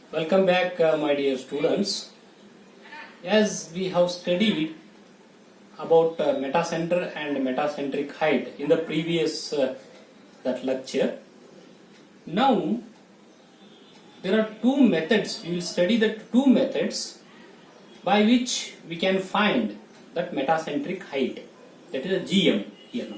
Welcome back, my dear students. As we have studied about metacenter and metacentric height in the previous that lecture, now there are two methods. We will study the two methods by which we can find that metacentric height. That is a GM here now.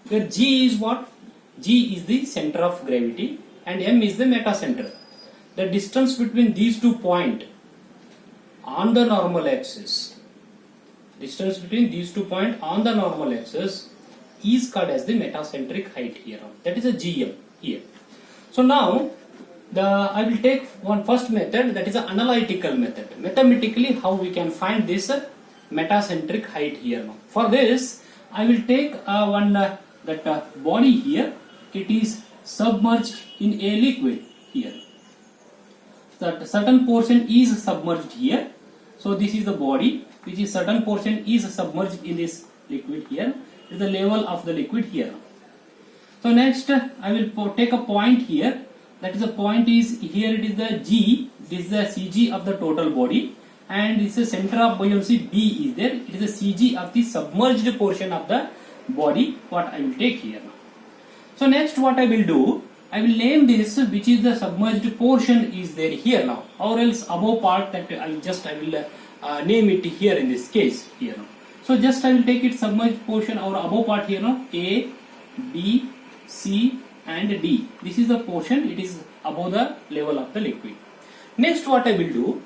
Where G is what? G is the center of gravity and M is the metacenter. The distance between these 2 points on the normal axis, distance between these 2 points on the normal axis is called as the metacentric height here. That is a GM here. So now I will take one first method, that is an analytical method. Mathematically, how we can find this metacentric height here now. For this, I will take that body here. It is submerged in a liquid here. That certain portion is submerged here. So this is the body, which is certain portion is submerged in this liquid here. This is the level of the liquid here. So next I will take a point here. That is the point is here. It is the G. This is the CG of the total body, and this is center of buoyancy B is there. It is the CG of the submerged portion of the body. What I will take here now. So next what I will do, I will name this, which is the submerged portion is there here now, or else above part that I will name it here in this case here now. So just I will take it submerged portion or above part here now, A, B, C and D. This is the portion, it is above the level of the liquid. Next what I will do,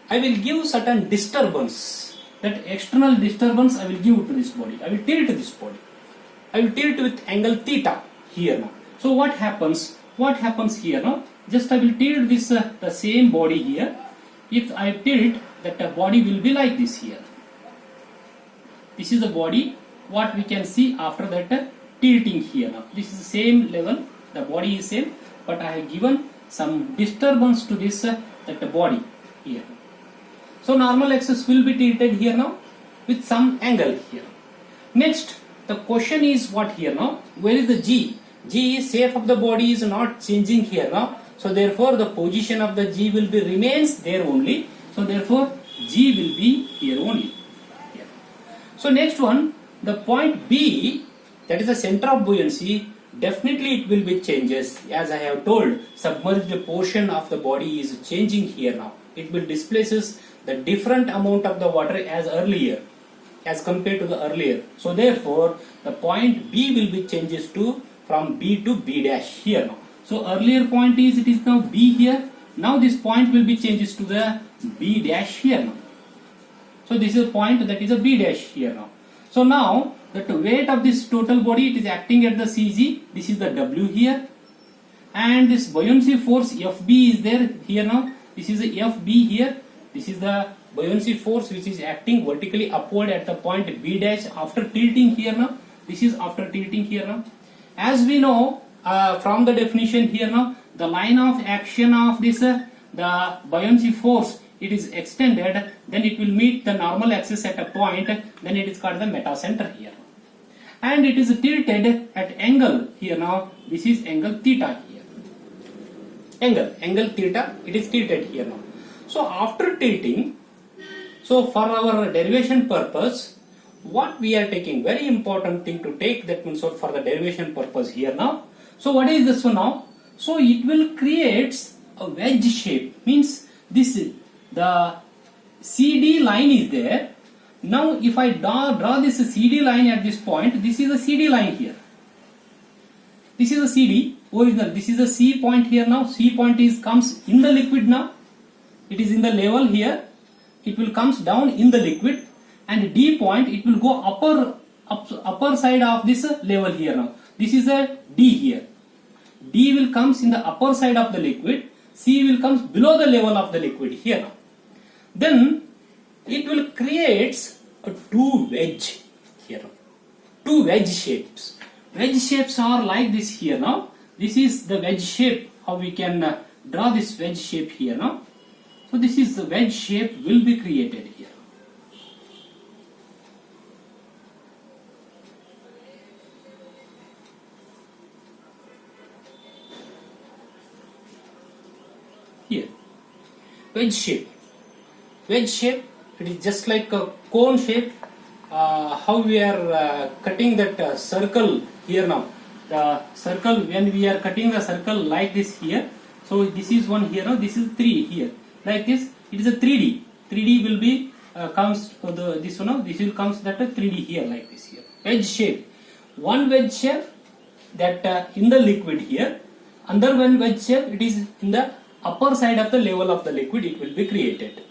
I will give certain disturbance, that external disturbance I will give to this body. I will tilt this body. I will tilt with angle theta here now. So what happens? What happens here now? Just I will tilt this the same body here. If I tilt, that the body will be like this here. This is the body. What we can see after that tilting here now. This is the same level. The body is same, but I have given some disturbance to this that the body here. So normal axis will be tilted here now with some angle here. Next, the question is what here now? Where is the G? G is shape of the body is not changing here now. So therefore the position of the G will be remains there only. So therefore G will be here only. Here. So next one, the point B, that is the center of buoyancy, definitely it will be changes. As I have told, submerged portion of the body is changing here now. It will displaces the different amount of the water as earlier, as compared to the earlier. So therefore the point B will be changes to from B to B dash here now. So earlier point is, it is now B here. Now this point will be changes to the B dash here now. So this is a point that is a B dash here now. So now the weight of this total body, it is acting at the CG. This is the W here, and this buoyancy force FB is there here now. This is the FB here. This is the buoyancy force which is acting vertically upward at the point B dash after tilting here now. This is after tilting here now. As we know from the definition here now, the line of action of this the buoyancy force, it is extended, then it will meet the normal axis at a point, then it is called the metacenter here. And it is tilted at angle here now. This is angle theta here. Angle theta, it is tilted here now. So after tilting, so for our derivation purpose, what we are taking, very important thing to take, that means for the derivation purpose here now. So what is this one now? So it will create a wedge shape, means this the CD line is there. Now if I draw this CD line at this point, this is a CD line here. This is a CD original. This is a C point here now. C point is comes in the liquid now. It is in the level here. It will comes down in the liquid, and D point, it will go upper side of this level here now. This is a D here. D will comes in the upper side of the liquid. C will comes below the level of the liquid here now. Then it will creates a two wedge here. Two wedge shapes. Wedge shapes are like this here now. This is the wedge shape. How we can draw this wedge shape here now. So this is the wedge shape will be created here. Here. wedge shape. Wedge shape, it is just like a cone shape. How we are cutting that circle here now. The circle, when we are cutting the circle like this here, so this is one here now, this is 3 here, like this, it is a 3D. 3D will be comes to this one now, this will comes that 3D here like this here. Wedge shape, one wedge shape that in the liquid here, under one wedge shape, it is in the upper side of the level of the liquid, it will be created.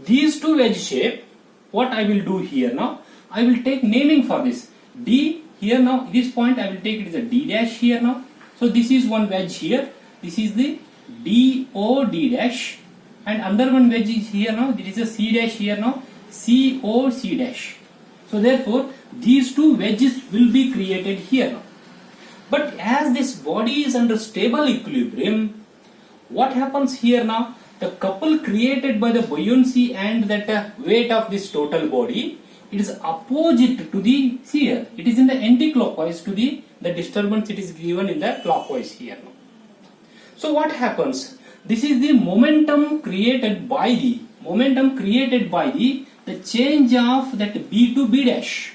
These two wedge shape, what I will do here now, I will take naming for this. D here now, this point I will take it as a D dash here now. So this is one wedge here, this is the DOD dash, and under one wedge is here now, there is a C dash here now, COC dash. So therefore these two wedges will be created here now. But as this body is under stable equilibrium, what happens here now? The couple created by the buoyancy and that weight of this total body, it is opposite to the here. It is in the anti-clockwise to the disturbance it is given in the clockwise here now. So what happens? This is the momentum created by the change of that B to B dash.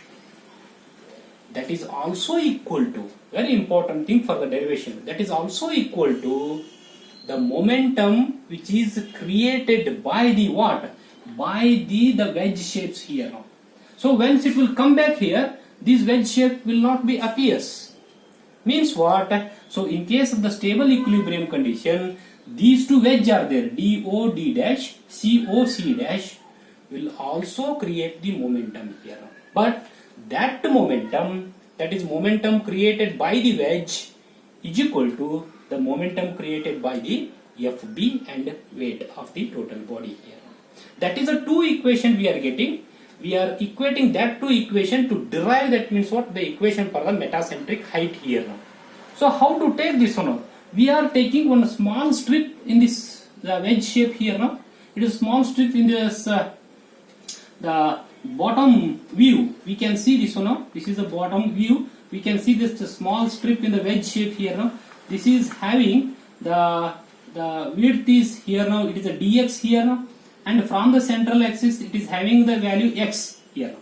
That is also equal to, very important thing for the derivation, that is also equal to the momentum which is created by the what? By the wedge shapes here now. So once it will come back here, this wedge shape will not be appears. Means what? So in case of the stable equilibrium condition, these two wedge are there, DOD dash, COC dash, will also create the momentum here. But that momentum, that is momentum created by the wedge, is equal to the momentum created by the FB and weight of the total body here. That is a two equation we are getting. We are equating that two equation to derive, that means what? The equation for the metacentric height here now. So how to take this one now? We are taking one small strip in this wedge shape here now. It is small strip in this the bottom view. We can see this one now. This is the bottom view. We can see this small strip in the wedge shape here now. This is having the width is here now, it is a dx here now, and from the central axis it is having the value x here.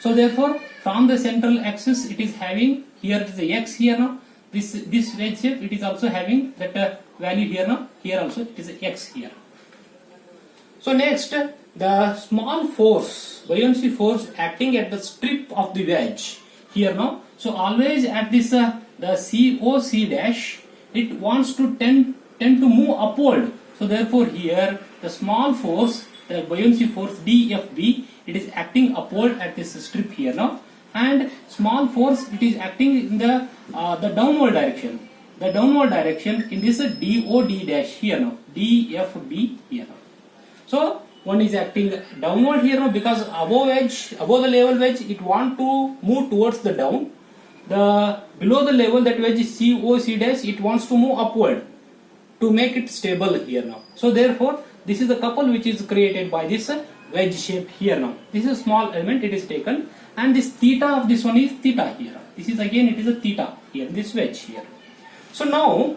So therefore from the central axis it is having, here it is a x here now, this wedge shape it is also having that value here now, here also it is a x here. So next, the small force, buoyancy force acting at the strip of the wedge here now. So always at this the COC dash, it wants to tend to move upward. So therefore here the small force, the buoyancy force DFB, it is acting upward at this strip here now, and small force it is acting in the downward direction. The downward direction in this DOD dash here now, DFB here now. So one is acting downward here now, because above the level wedge, it want to move towards the down. The below the level, that wedge is COC dash, it wants to move upward to make it stable here now. So therefore this is the couple which is created by this wedge shape here now. This is a small element, it is taken, and this theta of this one is theta here. This is again, it is a theta here, this wedge here. So now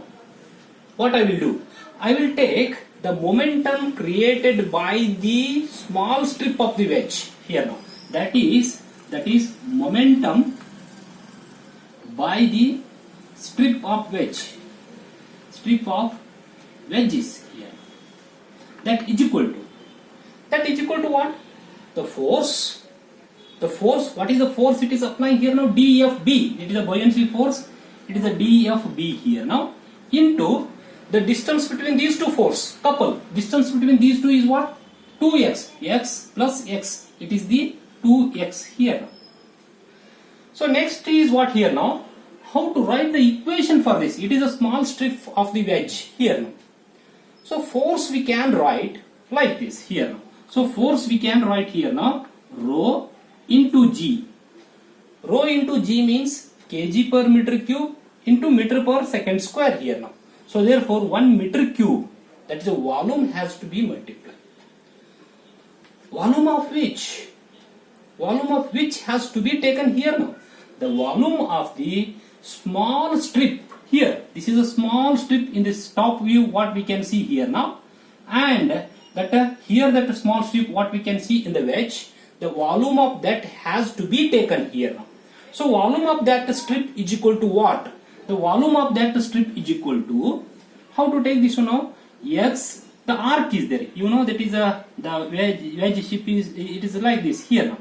what I will do, I will take the momentum created by the small strip of the wedge here now. That is momentum by the strip of wedges here. That is equal to what? The force. What is the force it is applying here now? DFB. It is a buoyancy force. It is a DFB here now, into the distance between these two force couple. Distance between these two is what? 2x. X plus x. It is the 2x here. So next is what here now? How to write the equation for this? It is a small strip of the wedge here now. So force we can write like this here now. So force we can write here now, rho into g. Rho into g means kg per meter cube into meter per second square here now. So therefore 1 meter cube, that is the volume, has to be multiplied. Volume of which has to be taken here now. The volume of the small strip here. This is a small strip in this top view, what we can see here now, and that here that small strip what we can see in the wedge, the volume of that has to be taken here now. So volume of that strip is equal to what? The volume of that strip is equal to, how to take this one now? X, the arc is there. You know that is the wedge strip is, it is like this here now.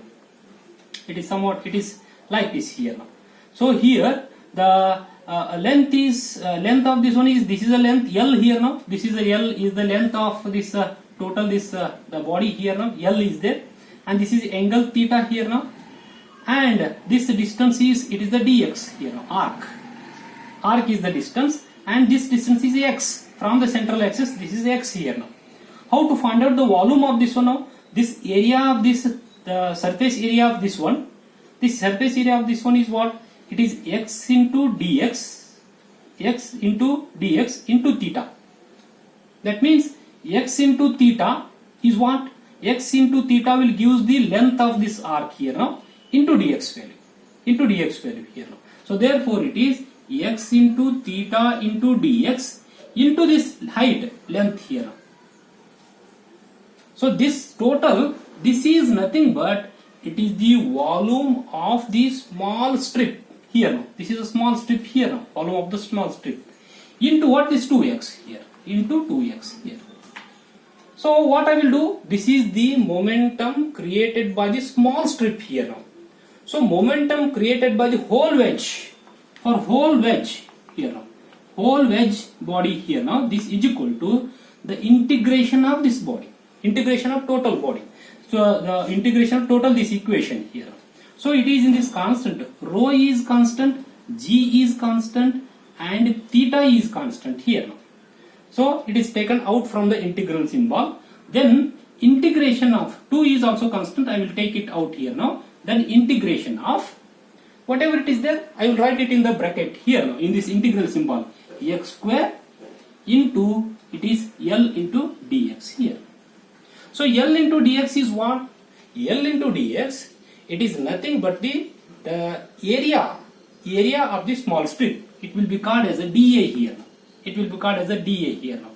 It is somewhat, it is like this here now. So here the length is length of this one is, this is the length L here now. This is the L is the length of this total this the body here now. L is there, and this is angle theta here now, and this distance is, it is the dx here now. Arc is the distance, and this distance is x from the central axis. This is x here now. How to find out the volume of this one now? This area of this, the surface area of this one. This surface area of this one is what? It is x into dx, x into dx into theta. That means x into theta is what? X into theta will give the length of this arc here now into dx value here now. So therefore it is x into theta into dx into this height length here now. So this total, this is nothing but it is the volume of the small strip here now. This is a small strip here now, volume of the small strip into what? This 2x here, into 2x here. So what I will do, this is the momentum created by the small strip here now. So momentum created by the whole wedge, for whole wedge here now, whole wedge body here now, this is equal to the integration of this body, integration of total body. So the integration of total this equation here. So it is in this constant, rho is constant, g is constant, and theta is constant here now. So it is taken out from the integral symbol. Then integration of 2 is also constant. I will take it out here now. Then integration of whatever it is there, I will write it in the bracket here now, in this integral symbol, x square into, it is L into dx here. So L into dx is what? L into dx, it is nothing but the area of the small strip. It will be called as a dA here. It will be called as a dA here now.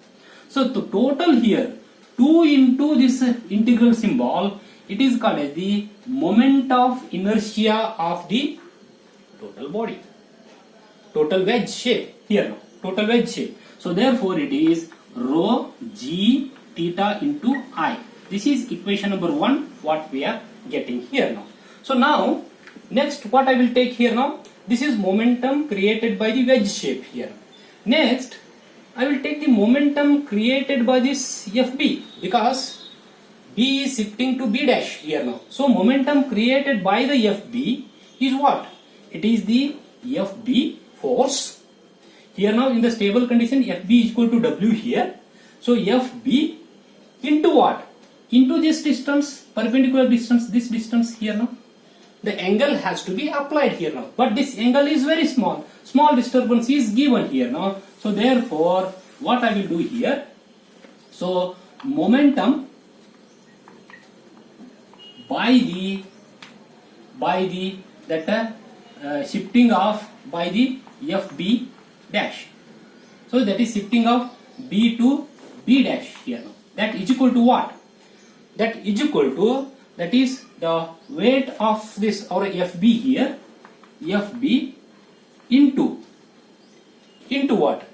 So the total here, 2 into this integral symbol, it is called as the moment of inertia of the total body, total wedge shape here now, total wedge shape. So therefore it is rho g theta into I. This is equation number 1 what we are getting here now. So now next what I will take here now, this is momentum created by the wedge shape here. Next I will take the momentum created by this FB, because B is shifting to B dash here now. So momentum created by the FB is what? It is the FB force. Here now in the stable condition FB is equal to W here. So FB into what? Into this distance, perpendicular distance, this distance here now. The angle has to be applied here now. But this angle is very small. Small disturbance is given here now. So therefore what I will do here, so momentum by the shifting of by the FB dash. So that is shifting of B to B dash here now. That is equal to what? That is equal to, that is the weight of this our FB here, FB into what?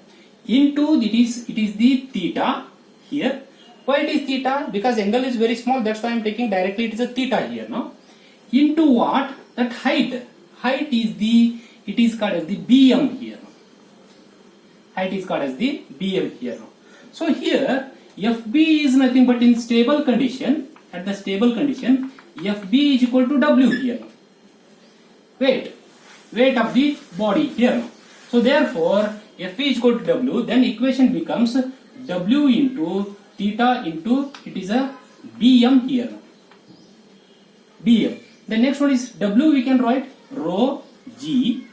Into it is the theta here. Why it is theta? Because angle is very small, that's why I am taking directly it is a theta here now. Into what? That height. Height is the, it is called as the BM here now. Height is called as the BM here now. So here FB is nothing but in stable condition, at the stable condition FB is equal to W here now. Weight of the body here now. So therefore F is equal to W, then equation becomes W into theta into, it is a BM here now. BM. The next one is W, we can write rho G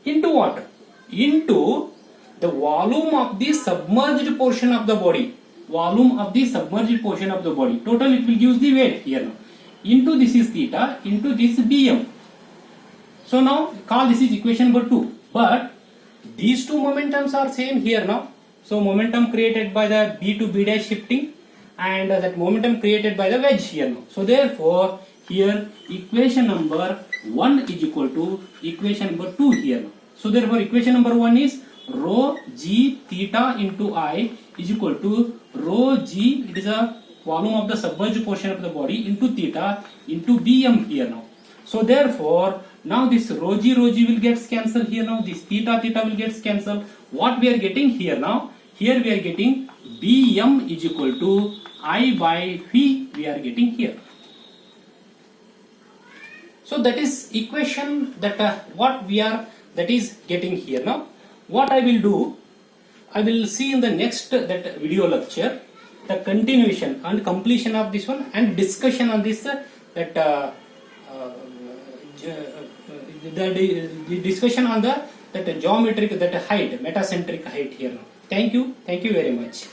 into what? Into the volume of the submerged portion of the body. Volume of the submerged portion of the body. Total it will give the weight here now. Into this is theta, into this BM. So now call this is equation number 2. But these two momentums are same here now. So momentum created by the B to B dash shifting, and that momentum created by the wedge here now. So therefore here equation number 1 is equal to equation number 2 here now. So therefore equation number 1 is rho g theta into I is equal to rho g, it is a volume of the submerged portion of the body, into theta into Bm here now. So therefore now this rho g will get cancelled here now, this theta will get cancelled. What we are getting here now? Here we are getting Bm is equal to I by V we are getting here. So that is equation that what we are that is getting here now. What I will do, I will see in the next that video lecture the continuation and completion of this one and discussion on this the discussion on the that geometric that height, metacentric height here now. Thank you very much.